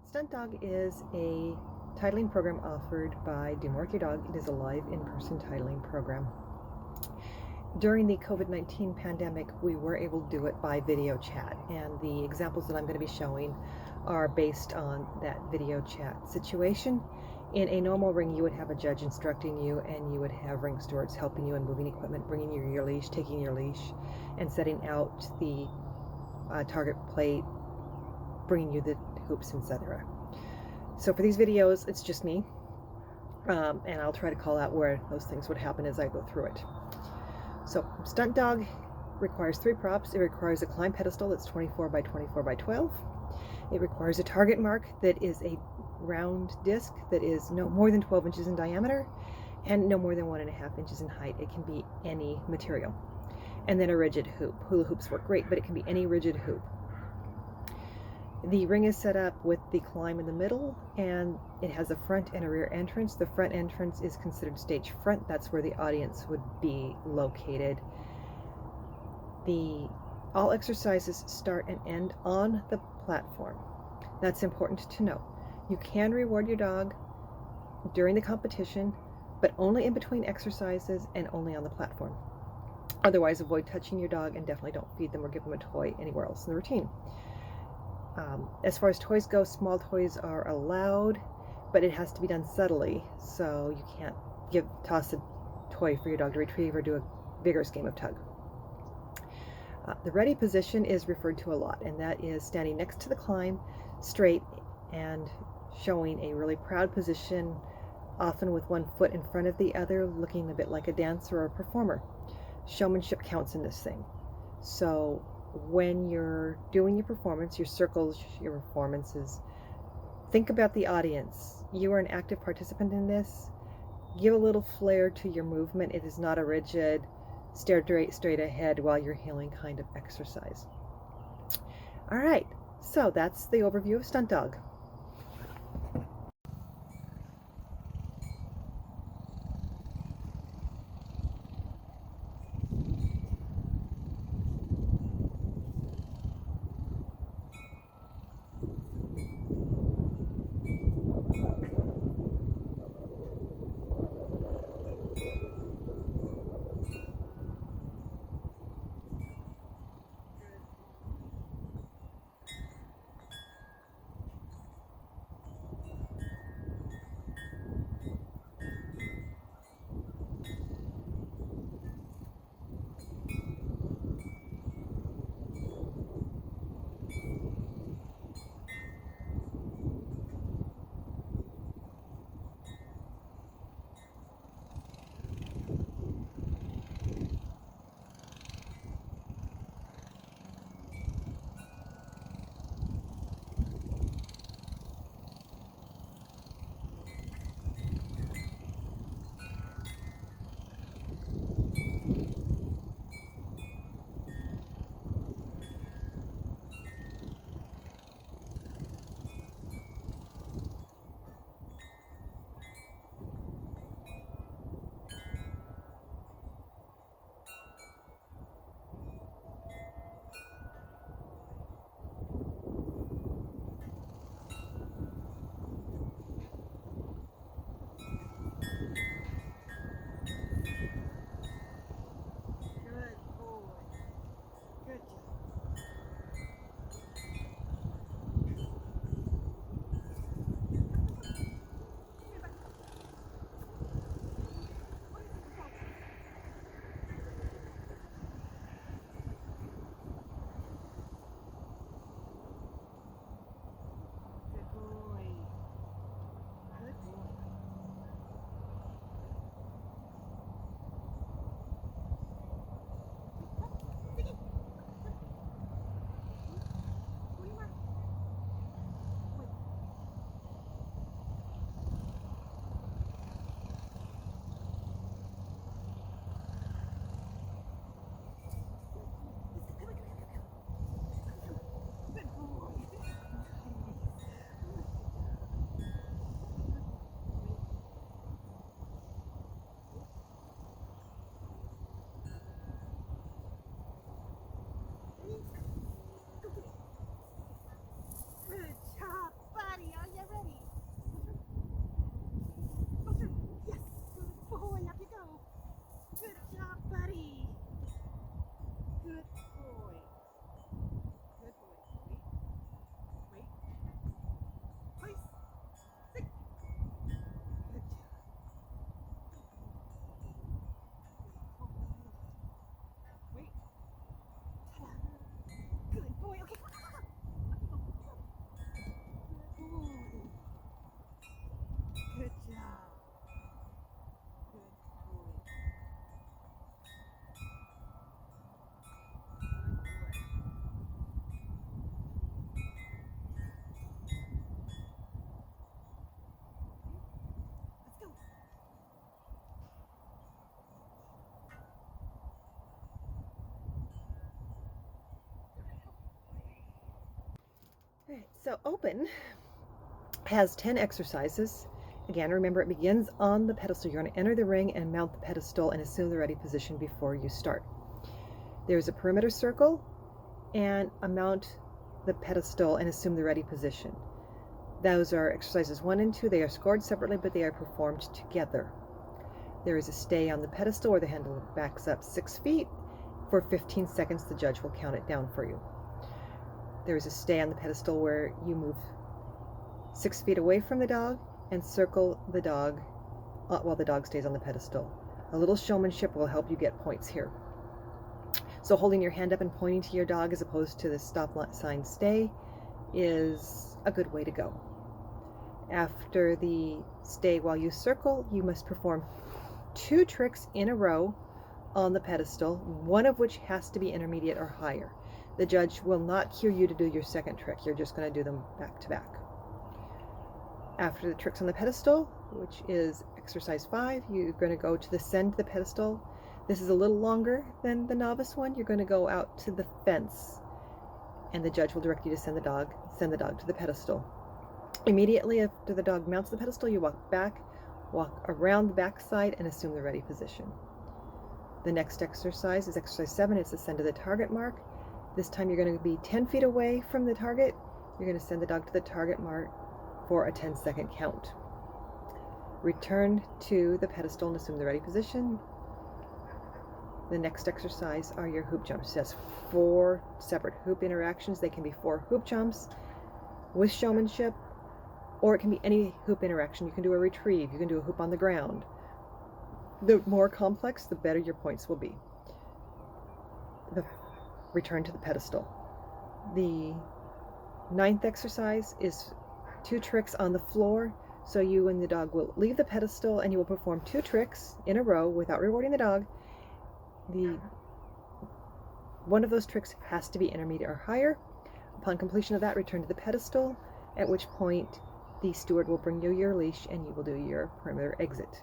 Stunt Dog is a titling program offered by Do More With Your Dog. It is a live in-person titling program. During the COVID-19 pandemic, we were able to do it by video chat, and the examples that I'm going to be showing are based on that video chat situation. In a normal ring, you would have a judge instructing you, and you would have ring stewards helping you in moving equipment, bringing you your leash, taking your leash, and setting out the target plate, bringing you the hoops, etc. So for these videos, it's just me, and I'll try to call out where those things would happen as I go through it. So Stunt Dog requires 3 props. It requires a climb pedestal that's 24 by 24 by 12. It requires a target mark that is a round disc that is no more than 12 inches in diameter and no more than 1.5 inches in height. It can be any material. And then a rigid hoop. Hula hoops work great, but it can be any rigid hoop. The ring is set up with the climb in the middle, and it has a front and a rear entrance. The front entrance is considered stage front. That's where the audience would be located. All exercises start and end on the platform. That's important to know. You can reward your dog during the competition, but only in between exercises and only on the platform. Otherwise, avoid touching your dog and definitely don't feed them or give them a toy anywhere else in the routine. As far as toys go, small toys are allowed, but it has to be done subtly, so you can't toss a toy for your dog to retrieve or do a vigorous game of tug. The ready position is referred to a lot, and that is standing next to the climb, straight, and showing a really proud position, often with one foot in front of the other, looking a bit like a dancer or a performer. Showmanship counts in this thing. So when you're doing your performance, your circles, your performances, think about the audience. You are an active participant in this. Give a little flair to your movement. It is not a rigid, stare straight ahead while you're healing kind of exercise. All right, so that's the overview of Stunt Dog. Okay, so Open has 10 exercises. Again, remember it begins on the pedestal. You're going to enter the ring and mount the pedestal and assume the ready position before you start. There's a perimeter circle and a mount the pedestal and assume the ready position. Those are exercises 1 and 2. They are scored separately, but they are performed together. There is a stay on the pedestal where the handle backs up 6 feet. For 15 seconds, the judge will count it down for you. There is a stay on the pedestal where you move 6 feet away from the dog and circle the dog while the dog stays on the pedestal. A little showmanship will help you get points here. So holding your hand up and pointing to your dog as opposed to the stop sign stay is a good way to go. After the stay while you circle, you must perform 2 tricks in a row on the pedestal, one of which has to be intermediate or higher. The judge will not cue you to do your second trick. You're just going to do them back to back. After the tricks on the pedestal, which is exercise 5, you're going to go to the send the pedestal. This is a little longer than the novice one. You're going to go out to the fence, and the judge will direct you to send the dog to the pedestal. Immediately after the dog mounts the pedestal, you walk back, walk around the back side, and assume the ready position. The next exercise is exercise 7. It's ascend to the target mark. This time you're going to be 10 feet away from the target. You're going to send the dog to the target mark for a 10-second count. Return to the pedestal and assume the ready position. The next exercise are your hoop jumps. That's 4 separate hoop interactions. They can be 4 hoop jumps with showmanship, or it can be any hoop interaction. You can do a retrieve, you can do a hoop on the ground. The more complex, the better your points will be. The return to the pedestal. The 9th exercise is 2 tricks on the floor. So you and the dog will leave the pedestal and you will perform 2 tricks in a row without rewarding the dog. One of those tricks has to be intermediate or higher. Upon completion of that, return to the pedestal, at which point the steward will bring you your leash and you will do your perimeter exit.